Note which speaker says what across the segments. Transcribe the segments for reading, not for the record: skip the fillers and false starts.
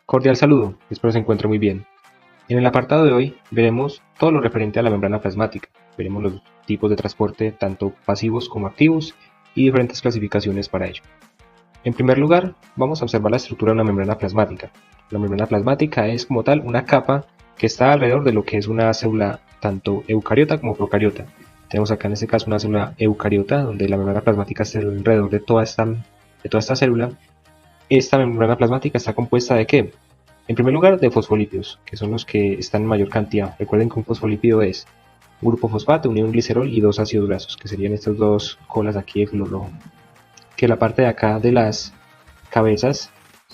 Speaker 1: Cordial saludo, espero se encuentre muy bien. En el apartado de hoy veremos todo lo referente a la membrana plasmática. Veremos los tipos de transporte tanto pasivos como activos y diferentes clasificaciones para ello. En primer lugar, vamos a observar la estructura de una membrana plasmática. La membrana plasmática es como tal una capa que está alrededor de lo que es una célula tanto eucariota como procariota. Tenemos acá en este caso una célula eucariota donde la membrana plasmática está alrededor de toda esta célula. Esta membrana plasmática está compuesta ¿de qué? En primer lugar, de fosfolípidos, que son los que están en mayor cantidad. Recuerden que un fosfolípido es un grupo fosfato unido a un glicerol y dos ácidos grasos, que serían estas dos colas aquí de color rojo. Que la parte de acá de las cabezas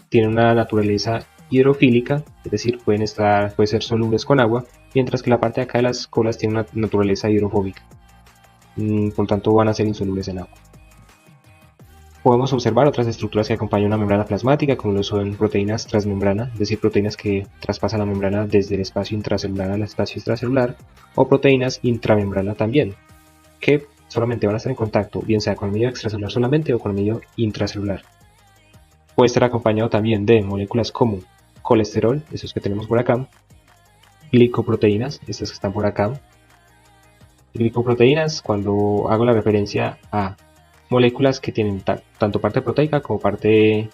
Speaker 1: tiene una naturaleza hidrofílica, es decir, puede ser solubles con agua, mientras que la parte de acá de las colas tiene una naturaleza hidrofóbica. Por lo tanto, van a ser insolubles en agua. Podemos observar otras estructuras que acompañan una membrana plasmática, como lo son proteínas transmembrana, es decir, proteínas que traspasan la membrana desde el espacio intracelular al espacio extracelular, o proteínas intramembrana también, que solamente van a estar en contacto, bien sea con el medio extracelular solamente o con el medio intracelular. Puede estar acompañado también de moléculas como colesterol, esos que tenemos por acá, glicoproteínas, estas que están por acá. Glicoproteínas, cuando hago la referencia a moléculas que tienen tanto parte proteica como parte,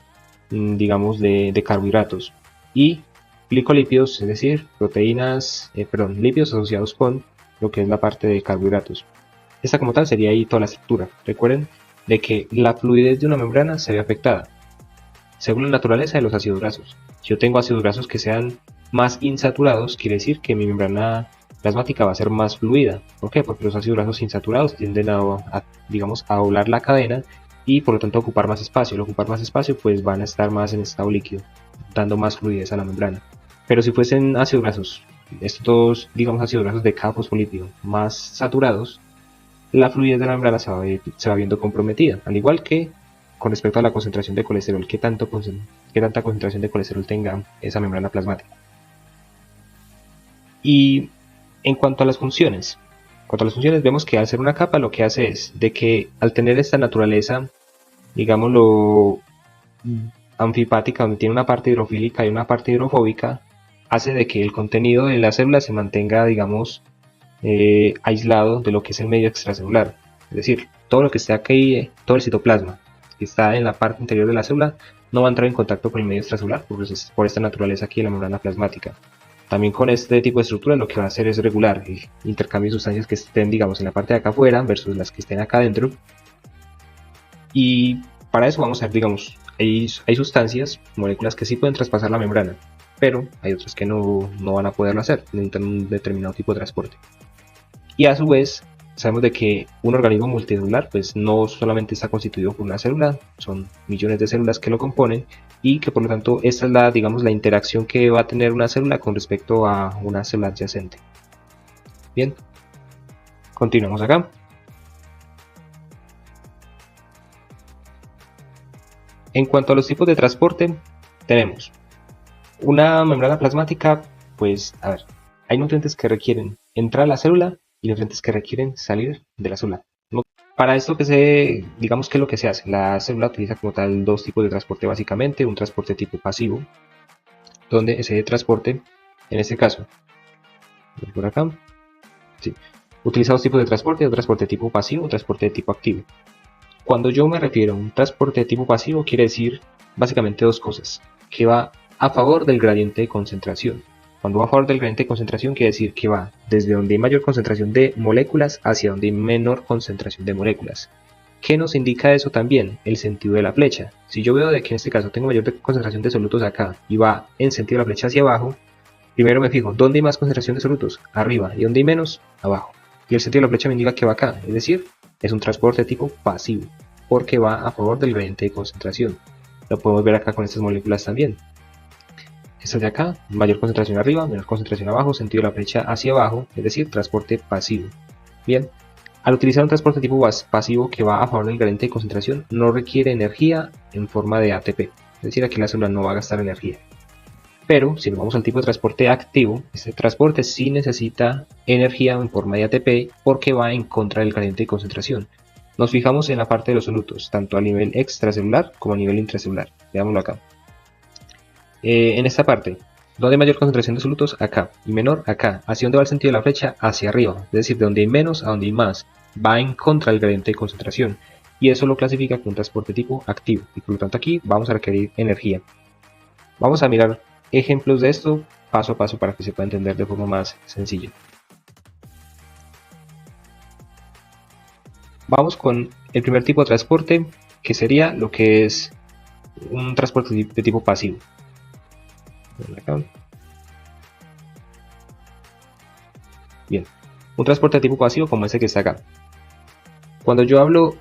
Speaker 1: digamos, de carbohidratos, y glicolípidos, es decir, lípidos asociados con lo que es la parte de carbohidratos. Esta como tal sería ahí toda la estructura. Recuerden de que la fluidez de una membrana se ve afectada según la naturaleza de los ácidos grasos. Si yo tengo ácidos grasos que sean más insaturados, quiere decir que mi membrana plasmática va a ser más fluida. ¿Por qué? Porque los ácidos grasos insaturados tienden a doblar la cadena y por lo tanto ocupar más espacio. Al ocupar más espacio, pues van a estar más en estado líquido, dando más fluidez a la membrana. Pero si fuesen ácidos grasos, estos ácidos grasos de cada fosfolípido más saturados, la fluidez de la membrana se va viendo comprometida, al igual que con respecto a la concentración de colesterol, qué tanta concentración de colesterol tenga esa membrana plasmática. Y en cuanto a las funciones, vemos que al ser una capa lo que hace es de que al tener esta naturaleza, digámoslo, anfipática, donde tiene una parte hidrofílica y una parte hidrofóbica, hace de que el contenido de la célula se mantenga, aislado de lo que es el medio extracelular. Es decir, todo lo que esté aquí, todo el citoplasma que está en la parte interior de la célula, no va a entrar en contacto con el medio extracelular por esta naturaleza aquí de la membrana plasmática. También con este tipo de estructura lo que va a hacer es regular el intercambio de sustancias que estén, en la parte de acá afuera versus las que estén acá adentro. Y para eso vamos a ver, hay sustancias, moléculas que sí pueden traspasar la membrana, pero hay otras que no van a poderlo hacer, necesitan un determinado tipo de transporte. Y a su vez, sabemos de que un organismo multicelular pues no solamente está constituido por una célula, son millones de células que lo componen y que por lo tanto esta es la interacción que va a tener una célula con respecto a una célula adyacente. Bien, continuamos acá. En cuanto a los tipos de transporte, tenemos una membrana plasmática, pues hay nutrientes que requieren entrar a la célula y nutrientes que requieren salir de la célula. Para esto ¿qué es lo que se hace? La célula utiliza como tal dos tipos de transporte básicamente, un transporte tipo pasivo, donde ese transporte, en este caso, por acá, sí, utiliza dos tipos de transporte, un transporte tipo pasivo y un transporte de tipo activo. Cuando yo me refiero a un transporte de tipo pasivo, quiere decir básicamente dos cosas, que va a favor del gradiente de concentración. Cuando va a favor del gradiente de concentración quiere decir que va desde donde hay mayor concentración de moléculas hacia donde hay menor concentración de moléculas. ¿Qué nos indica eso también? El sentido de la flecha. Si yo veo de que en este caso tengo mayor concentración de solutos acá y va en sentido de la flecha hacia abajo, primero me fijo, ¿dónde hay más concentración de solutos? Arriba. ¿Y dónde hay menos? Abajo. Y el sentido de la flecha me indica que va acá, es decir, es un transporte tipo pasivo, porque va a favor del gradiente de concentración. Lo podemos ver acá con estas moléculas también. Esta de acá, mayor concentración arriba, menor concentración abajo, sentido de la flecha hacia abajo, es decir, transporte pasivo. Bien, al utilizar un transporte tipo pasivo que va a favor del gradiente de concentración, no requiere energía en forma de ATP, es decir, aquí la célula no va a gastar energía. Pero si nos vamos al tipo de transporte activo, este transporte sí necesita energía en forma de ATP porque va en contra del gradiente de concentración. Nos fijamos en la parte de los solutos, tanto a nivel extracelular como a nivel intracelular. Veámoslo acá. En esta parte, ¿dónde hay mayor concentración de solutos? Acá. Y menor, acá. ¿Hacia dónde va el sentido de la flecha? Hacia arriba. Es decir, de donde hay menos a donde hay más. Va en contra del gradiente de concentración. Y eso lo clasifica como un transporte tipo activo. Y por lo tanto aquí vamos a requerir energía. Vamos a mirar ejemplos de esto paso a paso para que se pueda entender de forma más sencilla. Vamos con el primer tipo de transporte, que sería lo que es un transporte de tipo pasivo. Bien, un transporte de tipo pasivo como ese que está acá. Cuando yo hablo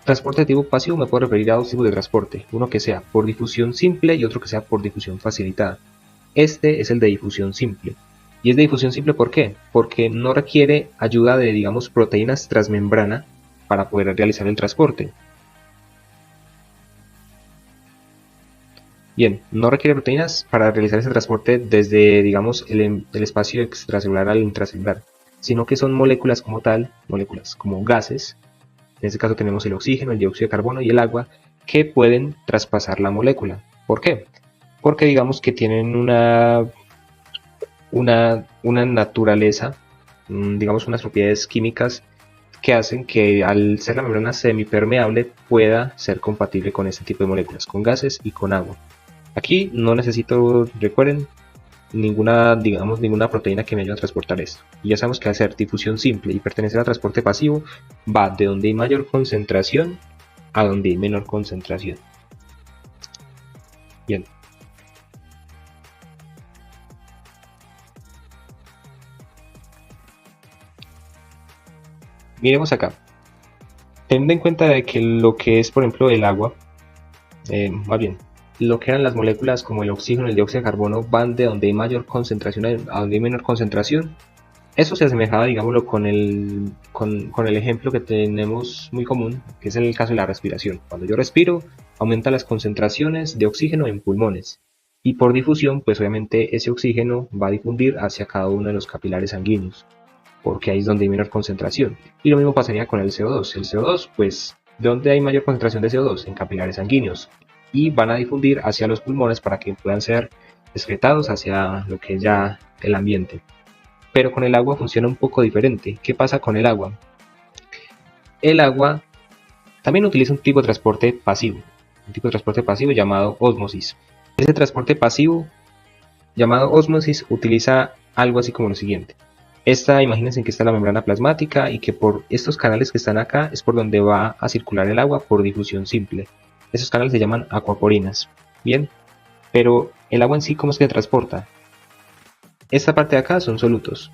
Speaker 1: transporte de tipo pasivo me puedo referir a dos tipos de transporte, uno que sea por difusión simple y otro que sea por difusión facilitada. Este es el de difusión simple. Y es de difusión simple ¿por qué? Porque no requiere ayuda de, digamos, proteínas transmembrana para poder realizar el transporte. Bien, no requiere proteínas para realizar ese transporte desde, digamos, el espacio extracelular al intracelular, sino que son moléculas como tal, moléculas como gases. En este caso tenemos el oxígeno, el dióxido de carbono y el agua, que pueden traspasar la molécula. ¿Por qué? Porque digamos que tienen una naturaleza, digamos unas propiedades químicas que hacen que al ser la membrana semipermeable pueda ser compatible con este tipo de moléculas, con gases y con agua. Aquí no necesito, recuerden, ninguna proteína que me ayude a transportar esto. Y ya sabemos que al ser difusión simple y pertenecer al transporte pasivo, va de donde hay mayor concentración a donde hay menor concentración. Bien. Miremos acá. Teniendo en cuenta de que lo que es, por ejemplo, el agua, más bien, lo que eran las moléculas como el oxígeno y el dióxido de carbono van de donde hay mayor concentración a donde hay menor concentración. Eso se asemejaba, digámoslo, con el ejemplo que tenemos muy común, que es el caso de la respiración. Cuando yo respiro, aumenta las concentraciones de oxígeno en pulmones. Y por difusión, pues obviamente ese oxígeno va a difundir hacia cada uno de los capilares sanguíneos, porque ahí es donde hay menor concentración. Y lo mismo pasaría con el CO2. El CO2, pues, ¿de dónde hay mayor concentración de CO2? En capilares sanguíneos. Y van a difundir hacia los pulmones para que puedan ser excretados hacia lo que es ya el ambiente. Pero con el agua funciona un poco diferente. ¿Qué pasa con el agua? El agua también utiliza un tipo de transporte pasivo. Un tipo de transporte pasivo llamado ósmosis. Ese transporte pasivo llamado ósmosis utiliza algo así como lo siguiente. Imagínense que está la membrana plasmática y que por estos canales que están acá es por donde va a circular el agua por difusión simple. Esos canales se llaman acuaporinas. Bien, pero el agua en sí, ¿cómo es que se transporta? Esta parte de acá son solutos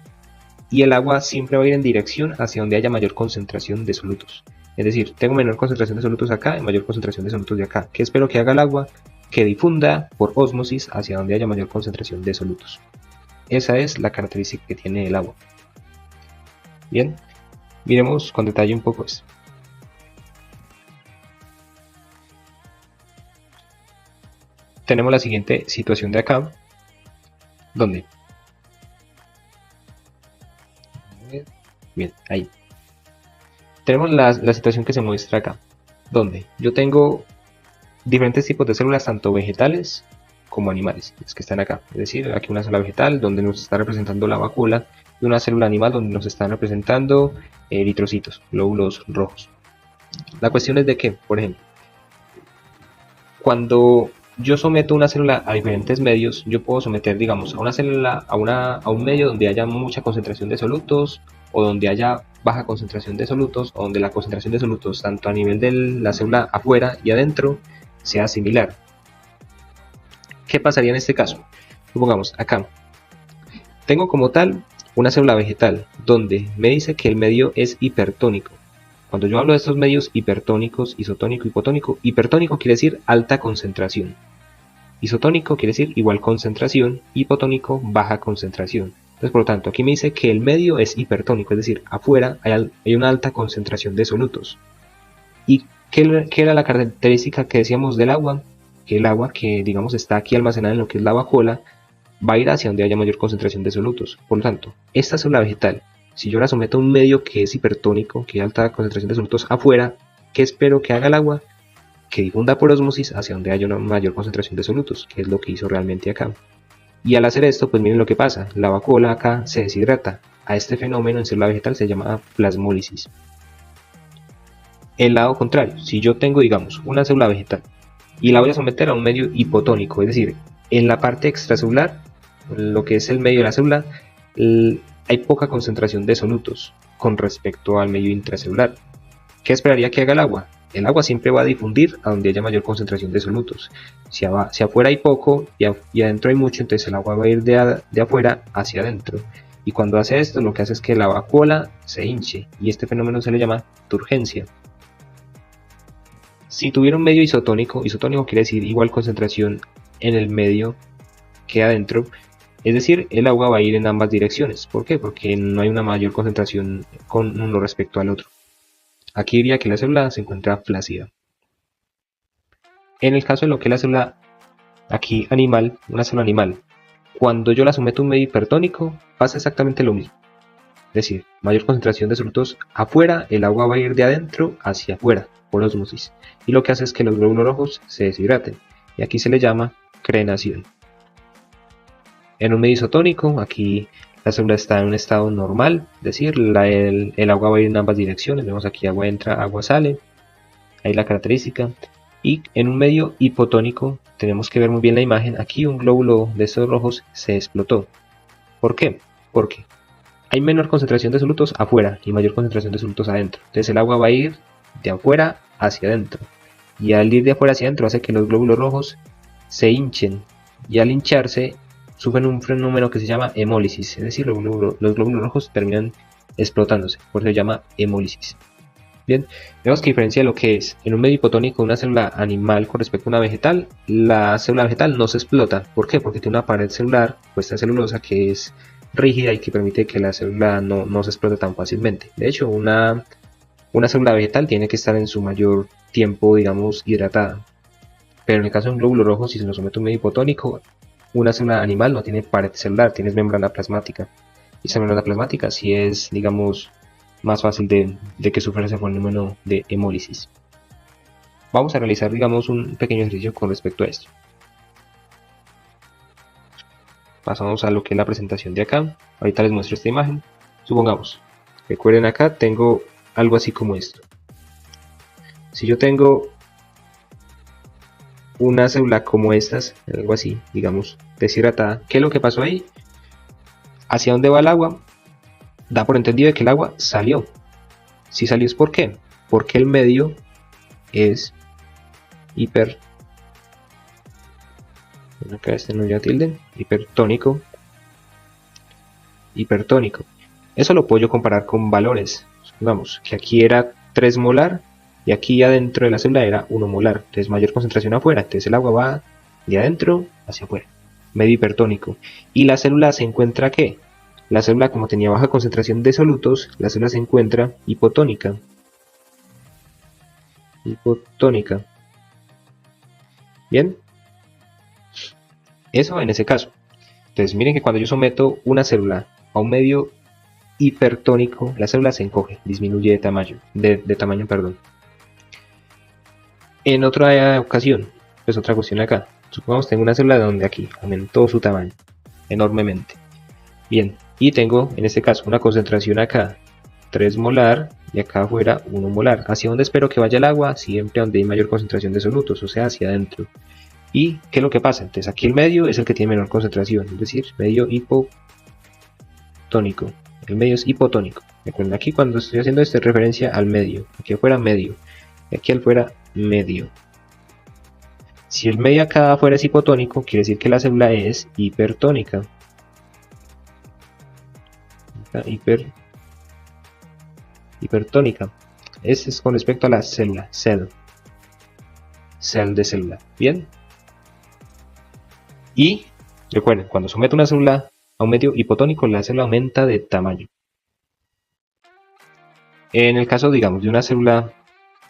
Speaker 1: y el agua siempre va a ir en dirección hacia donde haya mayor concentración de solutos. Es decir, tengo menor concentración de solutos acá y mayor concentración de solutos de acá. ¿Qué espero que haga el agua? Que difunda por ósmosis hacia donde haya mayor concentración de solutos. Esa es la característica que tiene el agua. Bien, miremos con detalle un poco esto. Tenemos la siguiente situación de acá, donde, bien, ahí, tenemos la situación que se muestra acá, donde yo tengo diferentes tipos de células, tanto vegetales como animales, las que están acá. Es decir, aquí una célula vegetal donde nos está representando la vacuola y una célula animal donde nos están representando eritrocitos, glóbulos rojos. La cuestión es de que, por ejemplo, cuando yo someto una célula a diferentes medios, yo puedo someter, digamos, a una célula a un medio donde haya mucha concentración de solutos o donde haya baja concentración de solutos o donde la concentración de solutos tanto a nivel de la célula afuera y adentro sea similar. ¿Qué pasaría en este caso? Supongamos acá tengo como tal una célula vegetal donde me dice que el medio es hipertónico. Cuando yo hablo de estos medios hipertónicos, isotónico, hipotónico, hipertónico quiere decir alta concentración, isotónico quiere decir igual concentración, hipotónico baja concentración. Entonces, por lo tanto, aquí me dice que el medio es hipertónico, es decir, afuera hay una alta concentración de solutos. ¿Y qué era la característica que decíamos del agua? Que el agua que, digamos, está aquí almacenada en lo que es la vacuola, va a ir hacia donde haya mayor concentración de solutos. Por lo tanto, esta célula vegetal, Si yo la someto a un medio que es hipertónico, que hay alta concentración de solutos afuera, ¿qué espero que haga el agua? Que difunda por ósmosis hacia donde haya una mayor concentración de solutos, que es lo que hizo realmente acá. Y al hacer esto, pues miren lo que pasa, la vacuola acá se deshidrata. A este fenómeno en célula vegetal se llama plasmólisis. El lado contrario, si yo tengo, digamos, una célula vegetal y la voy a someter a un medio hipotónico, es decir, en la parte extracelular, lo que es el medio de la célula, hay poca concentración de solutos con respecto al medio intracelular. ¿Qué esperaría que haga el agua? El agua siempre va a difundir a donde haya mayor concentración de solutos. Si afuera hay poco y adentro hay mucho, entonces el agua va a ir de afuera hacia adentro. Y cuando hace esto, lo que hace es que la vacuola se hinche, y este fenómeno se le llama turgencia. Si tuviera un medio isotónico quiere decir igual concentración en el medio que adentro, es decir, el agua va a ir en ambas direcciones. ¿Por qué? Porque no hay una mayor concentración con uno respecto al otro. Aquí diría que la célula se encuentra flácida. En el caso de lo que es la célula aquí animal, una célula animal, cuando yo la someto a un medio hipertónico, pasa exactamente lo mismo. Es decir, mayor concentración de solutos afuera, el agua va a ir de adentro hacia afuera, por ósmosis. Y lo que hace es que los glóbulos rojos se deshidraten. Y aquí se le llama crenación. En un medio isotónico, aquí la célula está en un estado normal, es decir, el agua va a ir en ambas direcciones. Vemos aquí agua entra, agua sale. Ahí la característica. Y en un medio hipotónico, tenemos que ver muy bien la imagen. Aquí un glóbulo de estos rojos se explotó. ¿Por qué? Porque hay menor concentración de solutos afuera y mayor concentración de solutos adentro. Entonces el agua va a ir de afuera hacia adentro. Y al ir de afuera hacia adentro hace que los glóbulos rojos se hinchen. Y al hincharse sufren un fenómeno que se llama hemólisis. Es decir, los glóbulos rojos terminan explotándose. Por eso se llama hemólisis. Bien, vemos que diferencia lo que es en un medio hipotónico una célula animal con respecto a una vegetal. La célula vegetal no se explota. ¿Por qué? Porque tiene una pared celular, puesta celulosa, que es rígida y que permite que la célula no se explote tan fácilmente. De hecho, una célula vegetal tiene que estar en su mayor tiempo, digamos, hidratada. Pero en el caso de un glóbulo rojo, si se nos somete a un medio hipotónico, una célula animal no tiene pared celular, tiene membrana plasmática. Y esa membrana plasmática sí es, digamos, más fácil de que sufra ese fenómeno de hemólisis. Vamos a realizar, digamos, un pequeño ejercicio con respecto a esto. Pasamos a lo que es la presentación de acá. Ahorita les muestro esta imagen. Supongamos, recuerden acá tengo algo así como esto. Si yo tengo una célula como estas, algo así, digamos, deshidratada, ¿qué es lo que pasó ahí? ¿Hacia dónde va el agua? Da por entendido que el agua salió. Si salió es ¿por qué? Porque el medio es acá este no ya tilde, hipertónico. Eso lo puedo yo comparar con valores. Supongamos que aquí era 3 molar y aquí adentro de la célula era 1 molar. Entonces mayor concentración afuera. Entonces el agua va de adentro hacia afuera. Medio hipertónico. ¿Y la célula se encuentra qué? La célula, como tenía baja concentración de solutos, la célula se encuentra hipotónica. Bien. Eso en ese caso. Entonces miren que cuando yo someto una célula a un medio hipertónico, la célula se encoge, disminuye de tamaño, perdón. En otra ocasión, pues otra cuestión acá. Supongamos tengo una célula donde aquí aumentó su tamaño enormemente. Bien, y tengo en este caso una concentración acá 3 molar y acá afuera 1 molar. ¿Hacia dónde espero que vaya el agua? Siempre donde hay mayor concentración de solutos, o sea, hacia adentro. ¿Y qué es lo que pasa? Entonces aquí el medio es el que tiene menor concentración, es decir, medio hipotónico. El medio es hipotónico. Recuerden, aquí cuando estoy haciendo esto es referencia al medio. Aquí afuera medio. Y aquí afuera medio. Si el medio acá afuera es hipotónico, quiere decir que la célula es hipertónica. Hipertónica. Ese es con respecto a la célula. Cell de célula. Bien. Y recuerden, cuando someto una célula a un medio hipotónico, la célula aumenta de tamaño. En el caso, digamos, de una célula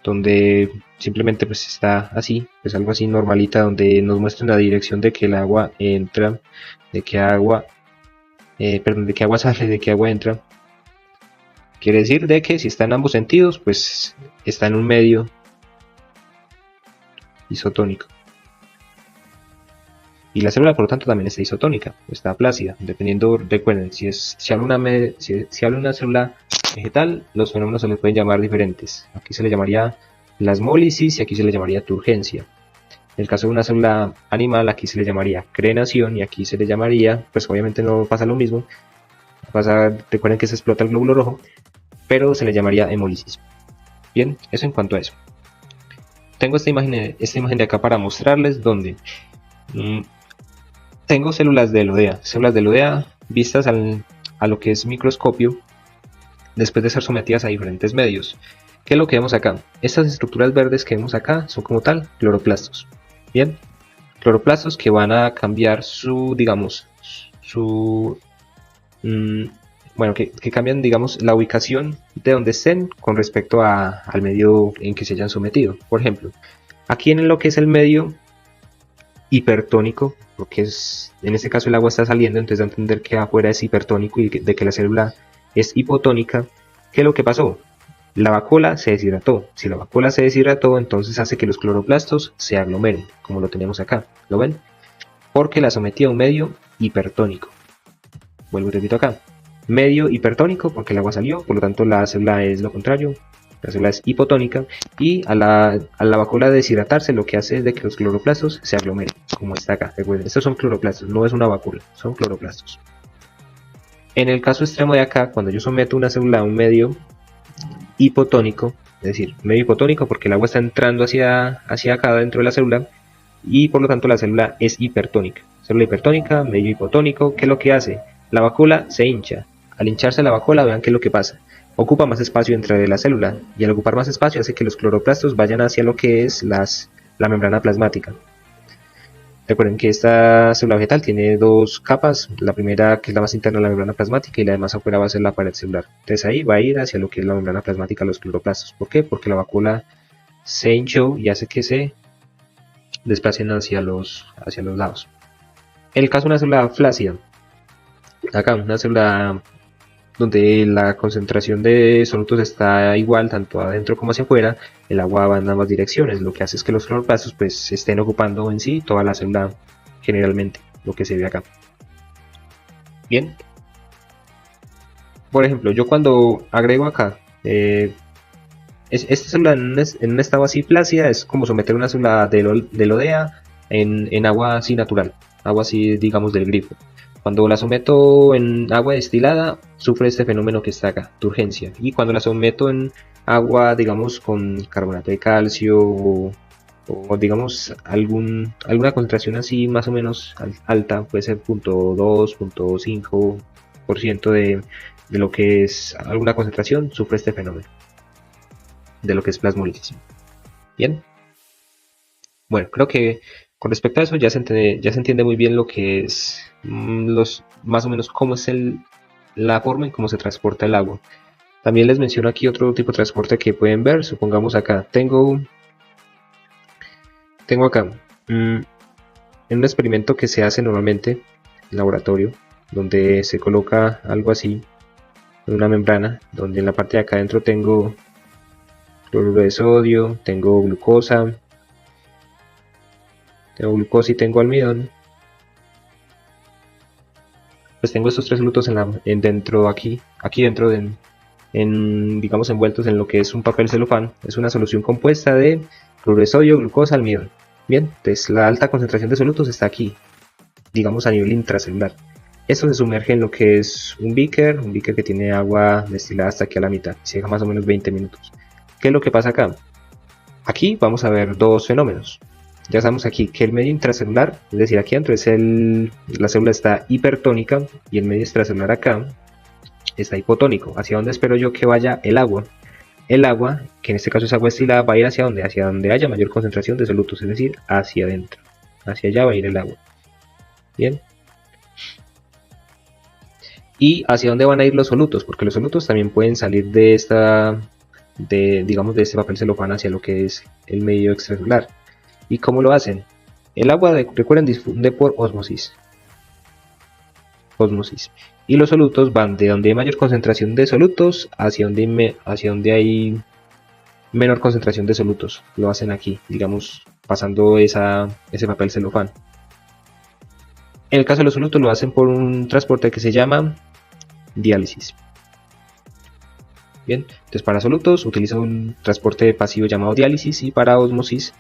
Speaker 1: donde simplemente pues está así, pues algo así normalita, donde nos muestra la dirección de que el agua entra, de que agua sale, de que agua entra. Quiere decir de que si está en ambos sentidos, pues está en un medio isotónico. Y la célula, por lo tanto, también está isotónica, está plácida, dependiendo, recuerden, si habla una célula vegetal, los fenómenos se les pueden llamar diferentes. Aquí se le llamaría plasmólisis y aquí se le llamaría turgencia. En el caso de una célula animal, aquí se le llamaría crenación y aquí se le llamaría, pues obviamente no pasa lo mismo, recuerden que se explota el glóbulo rojo, pero se le llamaría hemólisis. Bien, eso en cuanto a eso. Tengo esta imagen de acá para mostrarles donde tengo células de Elodea vistas a lo que es microscopio después de ser sometidas a diferentes medios. ¿Qué es lo que vemos acá? Estas estructuras verdes que vemos acá son como tal cloroplastos. Bien, cloroplastos que van a cambiar que cambian, digamos, la ubicación de donde estén con respecto al medio en que se hayan sometido. Por ejemplo, aquí en lo que es el medio hipertónico, porque en este caso el agua está saliendo, entonces da a entender que afuera es hipertónico y de que la célula es hipotónica. ¿Qué es lo que pasó? La vacuola se deshidrató. Si la vacuola se deshidrató, entonces hace que los cloroplastos se aglomeren, como lo tenemos acá. ¿Lo ven? Porque la sometí a un medio hipertónico. Vuelvo y repito acá. Medio hipertónico porque el agua salió, por lo tanto la célula es lo contrario. La célula es hipotónica y a la vacuola deshidratarse lo que hace es de que los cloroplastos se aglomeren, como está acá. Recuerden, estos son cloroplastos, no es una vacuola, son cloroplastos. En el caso extremo de acá, cuando yo someto una célula a un medio hipotónico, es decir, medio hipotónico porque el agua está entrando hacia acá dentro de la célula y por lo tanto la célula es hipertónica. Célula hipertónica, medio hipotónico, ¿qué es lo que hace? La vacuola se hincha. Al hincharse la vacuola, vean qué es lo que pasa. Ocupa más espacio dentro de la célula y al ocupar más espacio hace que los cloroplastos vayan hacia lo que es la membrana plasmática. Recuerden que esta célula vegetal tiene dos capas, la primera que es la más interna de la membrana plasmática y la demás afuera va a ser la pared celular. Entonces ahí va a ir hacia lo que es la membrana plasmática los cloroplastos. ¿Por qué? Porque la vacuola se hinchó y hace que se desplacen hacia los lados. En el caso de una célula flácida, acá una célula donde la concentración de solutos está igual tanto adentro como hacia afuera, el agua va en ambas direcciones, lo que hace es que los cloroplastos pues estén ocupando en sí toda la célula, generalmente, lo que se ve acá. Bien, por ejemplo, yo cuando agrego acá esta célula en un estado así plácida es como someter una célula de Elodea en agua así natural, agua así digamos del grifo. Cuando la someto en agua destilada, sufre este fenómeno que está acá, turgencia. Y cuando la someto en agua, digamos, con carbonato de calcio o digamos, alguna concentración así más o menos alta, puede ser 0.2, 0.5% de lo que es alguna concentración, sufre este fenómeno, de lo que es plasmólisis. Bien. Bueno, creo que con respecto a eso ya se entiende muy bien lo que es más o menos cómo es la forma en cómo se transporta el agua. También les menciono aquí otro tipo de transporte que pueden ver. Supongamos acá, tengo acá en un experimento que se hace normalmente en laboratorio, donde se coloca algo así en una membrana, donde en la parte de acá adentro tengo cloruro de sodio, tengo glucosa y tengo almidón. Pues tengo estos tres solutos aquí dentro digamos envueltos en lo que es un papel celofán. Es una solución compuesta de cloruro de sodio, glucosa, almidón. Bien, entonces la alta concentración de solutos está aquí, digamos a nivel intracelular. Esto se sumerge en lo que es un beaker que tiene agua destilada hasta aquí a la mitad, se deja más o menos 20 minutos. ¿Qué es lo que pasa acá? Aquí vamos a ver dos fenómenos. Ya sabemos aquí que el medio intracelular, es decir, aquí adentro la célula está hipertónica y el medio extracelular acá está hipotónico. ¿Hacia dónde espero yo que vaya el agua? El agua, que en este caso es agua destilada, va a ir hacia donde haya mayor concentración de solutos, es decir, hacia adentro. Hacia allá va a ir el agua. Bien. ¿Y hacia dónde van a ir los solutos? Porque los solutos también pueden salir de este papel celofán hacia lo que es el medio extracelular. ¿Y cómo lo hacen? El agua, recuerden, difunde por ósmosis. Y los solutos van de donde hay mayor concentración de solutos hacia donde hay menor concentración de solutos. Lo hacen aquí, digamos, pasando ese papel celofán. En el caso de los solutos lo hacen por un transporte que se llama diálisis. Bien, entonces para solutos utilizo un transporte pasivo llamado diálisis, y para osmosis,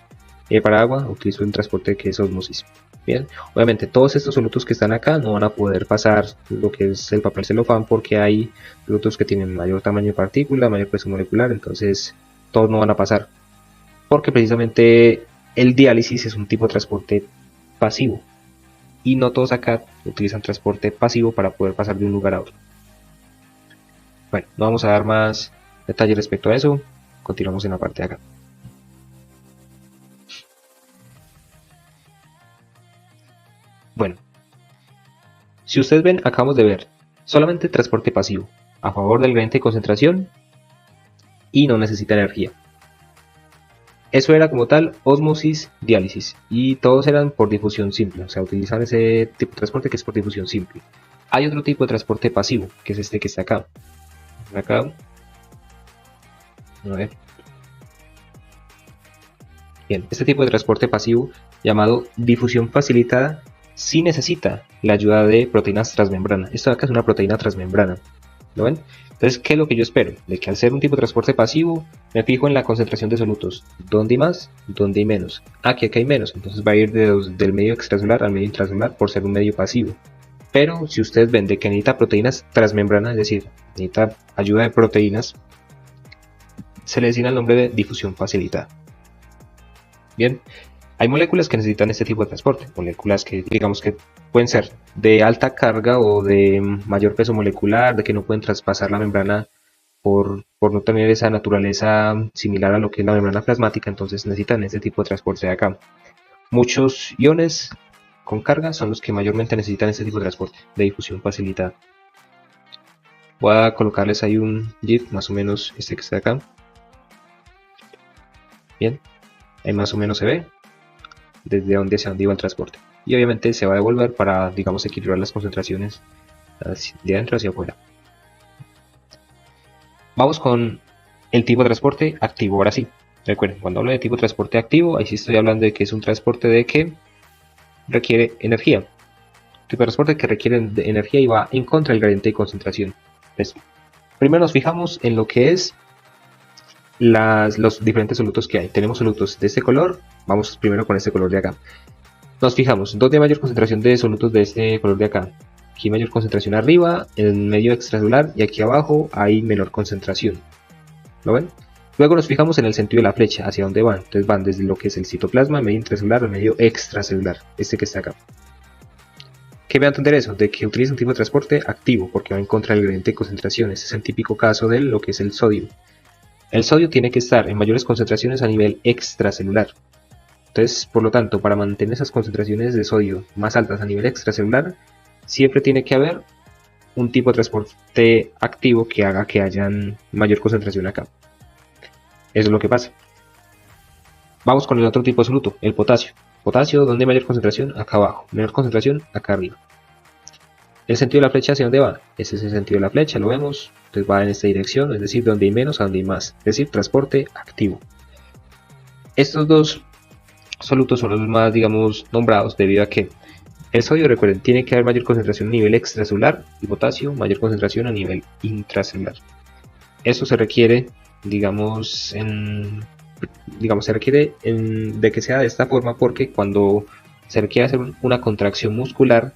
Speaker 1: para agua utilizo un transporte que es osmosis. Bien, obviamente todos estos solutos que están acá no van a poder pasar lo que es el papel celofán, porque hay solutos que tienen mayor tamaño de partícula, mayor peso molecular, entonces todos no van a pasar, porque precisamente el diálisis es un tipo de transporte pasivo y no todos acá utilizan transporte pasivo para poder pasar de un lugar a otro. Bueno, no vamos a dar más detalles respecto a eso, continuamos en la parte de acá. Bueno, si ustedes ven, acabamos de ver solamente transporte pasivo, a favor del gradiente de concentración y no necesita energía. Eso era como tal osmosis, diálisis, y todos eran por difusión simple, o sea, utilizan ese tipo de transporte que es por difusión simple. Hay otro tipo de transporte pasivo, que es este que está acá. Acá. A ver. Bien, este tipo de transporte pasivo, llamado difusión facilitada, sí necesita la ayuda de proteínas transmembrana. Esto de acá es una proteína transmembrana. ¿Lo ven? Entonces, ¿qué es lo que yo espero? De que al ser un tipo de transporte pasivo, me fijo en la concentración de solutos. ¿Dónde hay más? ¿Dónde hay menos? Aquí hay menos, entonces va a ir del medio extracelular al medio intracelular por ser un medio pasivo. Pero si ustedes ven de que necesita proteínas transmembrana, es decir, necesita ayuda de proteínas, se le designa el nombre de difusión facilitada. Bien, hay moléculas que necesitan este tipo de transporte, moléculas que digamos que pueden ser de alta carga o de mayor peso molecular, de que no pueden traspasar la membrana por no tener esa naturaleza similar a lo que es la membrana plasmática, entonces necesitan este tipo de transporte de acá. Muchos iones con carga son los que mayormente necesitan este tipo de transporte, de difusión facilitada. Voy a colocarles ahí un GIF, más o menos este que está acá. Bien, ahí más o menos se ve desde dónde hacia dónde iba el transporte. Y obviamente se va a devolver para, digamos, equilibrar las concentraciones de adentro hacia afuera. Vamos con el tipo de transporte activo, ahora sí. Recuerden, cuando hablo de tipo de transporte activo, ahí sí estoy hablando de que es un transporte de que requiere energía. Tipo de transporte que requiere de energía y va en contra del gradiente de concentración. Entonces, primero nos fijamos en lo que es los diferentes solutos que hay. Tenemos solutos de este color, vamos primero con este color de acá. Nos fijamos, ¿dónde hay mayor concentración de solutos de este color de acá? Aquí hay mayor concentración arriba, en el medio extracelular, y aquí abajo hay menor concentración. ¿Lo ven? Luego nos fijamos en el sentido de la flecha, hacia dónde van. Entonces van desde lo que es el citoplasma, medio intracelular, al medio extracelular, este que está acá. ¿Qué me va a entender eso? De que utiliza un tipo de transporte activo, porque va en contra del gradiente de concentración. Este es el típico caso de lo que es el sodio. El sodio tiene que estar en mayores concentraciones a nivel extracelular. Entonces, por lo tanto, para mantener esas concentraciones de sodio más altas a nivel extracelular, siempre tiene que haber un tipo de transporte activo que haga que haya mayor concentración acá. Eso es lo que pasa. Vamos con el otro tipo de soluto, el potasio. Potasio, ¿dónde hay mayor concentración? Acá abajo. Menor concentración, acá arriba. ¿El sentido de la flecha hacia dónde va? Ese es el sentido de la flecha, lo vemos. Entonces va en esta dirección, es decir, donde hay menos a donde hay más. Es decir, transporte activo. Estos dos solutos son los más, digamos, nombrados debido a que el sodio, recuerden, tiene que haber mayor concentración a nivel extracelular y potasio mayor concentración a nivel intracelular. Eso se requiere, digamos, de que sea de esta forma, porque cuando se requiere hacer una contracción muscular,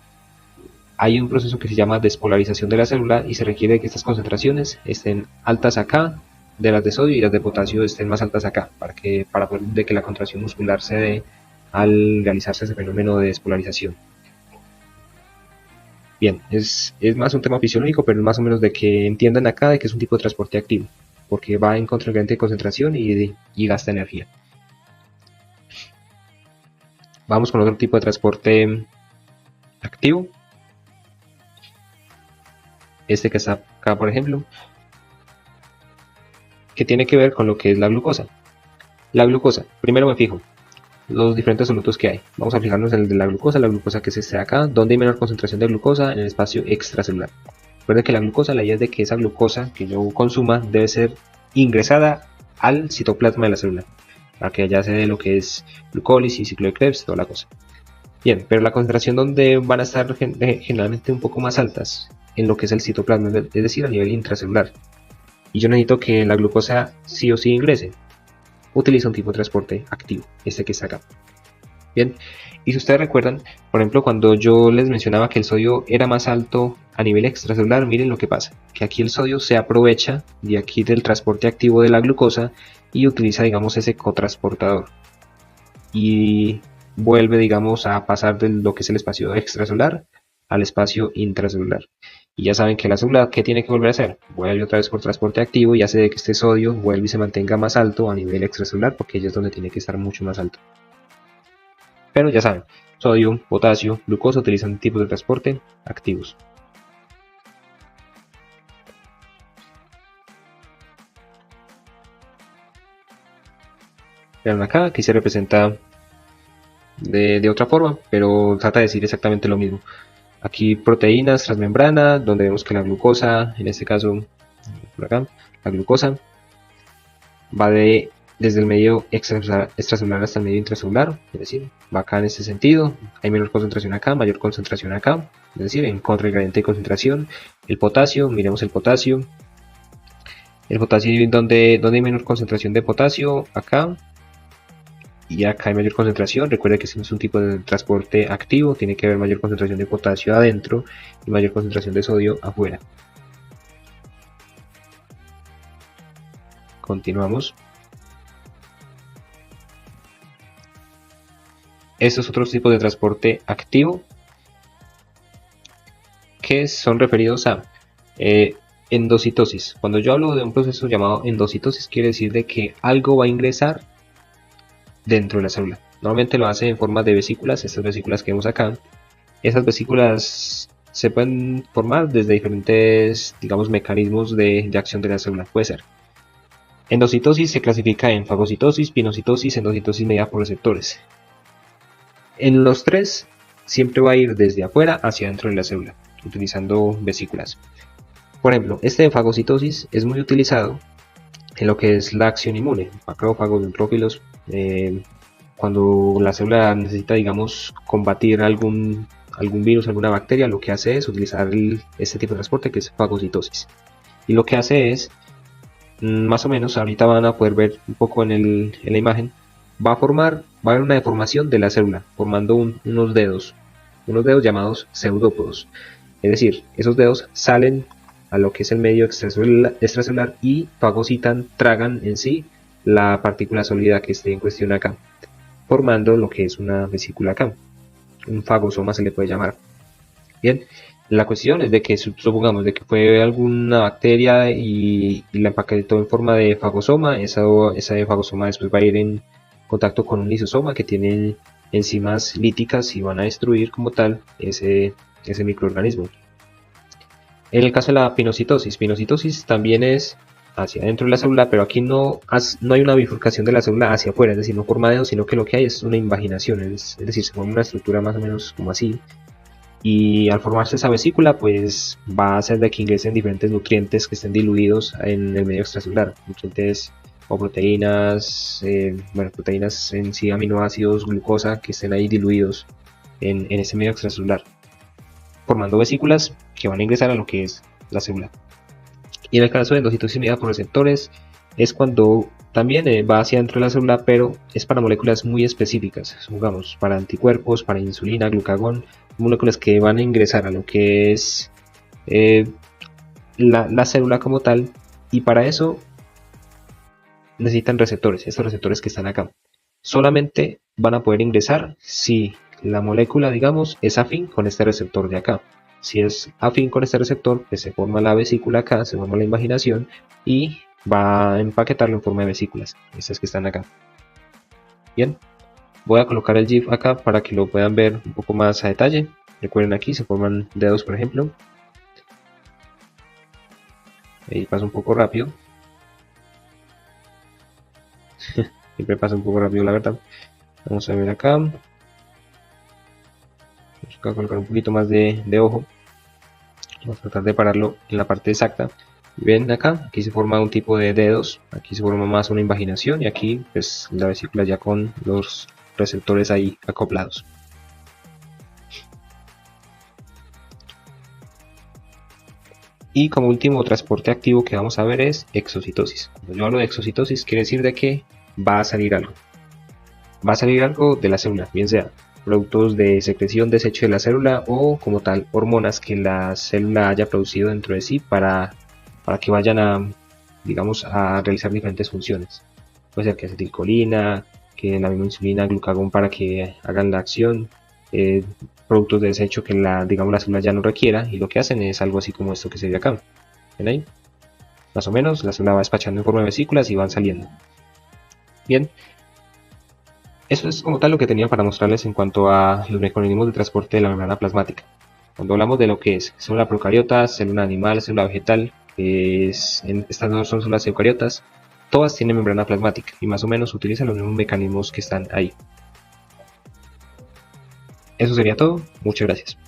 Speaker 1: hay un proceso que se llama despolarización de la célula y se requiere que estas concentraciones estén altas acá, de las de sodio, y las de potasio estén más altas acá, para poder de que la contracción muscular se dé al realizarse ese fenómeno de despolarización. Bien, es más un tema fisiológico, pero es más o menos de que entiendan acá de que es un tipo de transporte activo, porque va en contra del gradiente de concentración y gasta energía. Vamos con otro tipo de transporte activo. Este que está acá, por ejemplo, que tiene que ver con lo que es la glucosa. La glucosa, primero me fijo los diferentes solutos que hay. Vamos a fijarnos en el de la glucosa que es este de acá, donde hay menor concentración de glucosa en el espacio extracelular. Recuerden que la glucosa, la idea es de que esa glucosa que yo consuma debe ser ingresada al citoplasma de la célula, para que allá se dé lo que es glucólisis, ciclo de Krebs, toda la cosa. Bien, pero la concentración donde van a estar generalmente un poco más altas, en lo que es el citoplasma, es decir, a nivel intracelular. Y yo necesito que la glucosa sí o sí ingrese. Utiliza un tipo de transporte activo, este que está acá. Bien, y si ustedes recuerdan, por ejemplo, cuando yo les mencionaba que el sodio era más alto a nivel extracelular, miren lo que pasa, que aquí el sodio se aprovecha de aquí del transporte activo de la glucosa y utiliza, digamos, ese cotransportador. Y vuelve, digamos, a pasar de lo que es el espacio extracelular al espacio intracelular. Y ya saben que la célula, ¿qué tiene que volver a hacer? Vuelve otra vez por transporte activo y hace de que este sodio vuelva y se mantenga más alto a nivel extracelular, porque ahí es donde tiene que estar mucho más alto. Pero ya saben, sodio, potasio, glucosa utilizan tipos de transporte activos. Vean acá, aquí se representa de otra forma, pero trata de decir exactamente lo mismo. Aquí proteínas transmembrana, donde vemos que la glucosa, en este caso, por acá, la glucosa va desde el medio extracelular hasta el medio intracelular, es decir, va acá en este sentido, hay menor concentración acá, mayor concentración acá, es decir, en contra del gradiente de concentración. El potasio, miremos el potasio donde hay menor concentración de potasio, acá, y acá hay mayor concentración. Recuerda que este es un tipo de transporte activo, tiene que haber mayor concentración de potasio adentro y mayor concentración de sodio afuera. Continuamos. Estos otros tipos de transporte activo que son referidos a endocitosis. Cuando yo hablo de un proceso llamado endocitosis, quiere decir de que algo va a ingresar dentro de la célula. Normalmente lo hace en forma de vesículas, estas vesículas que vemos acá. Esas vesículas se pueden formar desde diferentes, digamos, mecanismos de acción de la célula. Puede ser. Endocitosis se clasifica en fagocitosis, pinocitosis, endocitosis mediada por receptores. En los tres siempre va a ir desde afuera hacia dentro de la célula, utilizando vesículas. Por ejemplo, este de fagocitosis es muy utilizado en lo que es la acción inmune, macrófagos, neutrófilos, cuando la célula necesita, digamos, combatir algún virus, alguna bacteria, lo que hace es utilizar este tipo de transporte que es fagocitosis. Y lo que hace es, más o menos, ahorita van a poder ver un poco en la imagen, va a haber una deformación de la célula, formando unos dedos llamados pseudópodos. Es decir, esos dedos salen a lo que es el medio extracelular y fagocitan, tragan en sí la partícula sólida que esté en cuestión acá, formando lo que es una vesícula acá. Un fagosoma se le puede llamar. Bien, la cuestión es de que supongamos de que fue alguna bacteria y la empaquetó en forma de fagosoma. Esa fagosoma después va a ir en contacto con un lisosoma que tiene enzimas líticas y van a destruir como tal ese microorganismo. En el caso de la pinocitosis también es hacia adentro de la célula, pero aquí no hay una bifurcación de la célula hacia afuera, es decir, no forma dedos, sino que lo que hay es una invaginación, es decir, se forma una estructura más o menos como así. Y al formarse esa vesícula, pues va a hacer de que ingresen diferentes nutrientes que estén diluidos en el medio extracelular, nutrientes o proteínas, proteínas en sí, aminoácidos, glucosa, que estén ahí diluidos en ese medio extracelular, formando vesículas que van a ingresar a lo que es la célula. Y en el caso de endocitosis mediada por receptores, es cuando también va hacia dentro de la célula, pero es para moléculas muy específicas, supongamos, para anticuerpos, para insulina, glucagón, moléculas que van a ingresar a lo que es la célula como tal, y para eso necesitan receptores, estos receptores que están acá. Solamente van a poder ingresar si la molécula, digamos, es afín con este receptor de acá. Si es afín con este receptor, pues se forma la vesícula acá, se forma la invaginación y va a empaquetarlo en forma de vesículas, estas que están acá. Bien, voy a colocar el GIF acá para que lo puedan ver un poco más a detalle. Recuerden, aquí se forman dedos, por ejemplo. Ahí pasa un poco rápido. Siempre pasa un poco rápido, la verdad. Vamos a ver acá. Vamos a colocar un poquito más de ojo. Vamos a tratar de pararlo en la parte exacta. Ven acá, aquí se forma un tipo de dedos, aquí se forma más una invaginación y aquí pues la vesícula ya con los receptores ahí acoplados. Y como último transporte activo que vamos a ver es exocitosis. Cuando yo hablo de exocitosis quiere decir de que va a salir algo. Va a salir algo de la célula, bien sea productos de secreción, desecho de la célula o como tal hormonas que la célula haya producido dentro de sí para que vayan a, digamos, a realizar diferentes funciones. Puede ser que acetilcolina, que la misma insulina, glucagón para que hagan la acción, productos de desecho que digamos, la célula ya no requiera y lo que hacen es algo así como esto que se ve acá. ¿Ven ahí? Más o menos, la célula va despachando en forma de vesículas y van saliendo. Bien, eso es como tal lo que tenía para mostrarles en cuanto a los mecanismos de transporte de la membrana plasmática. Cuando hablamos de lo que es célula procariota, célula animal, célula vegetal, estas dos son células eucariotas, todas tienen membrana plasmática y más o menos utilizan los mismos mecanismos que están ahí. Eso sería todo, muchas gracias.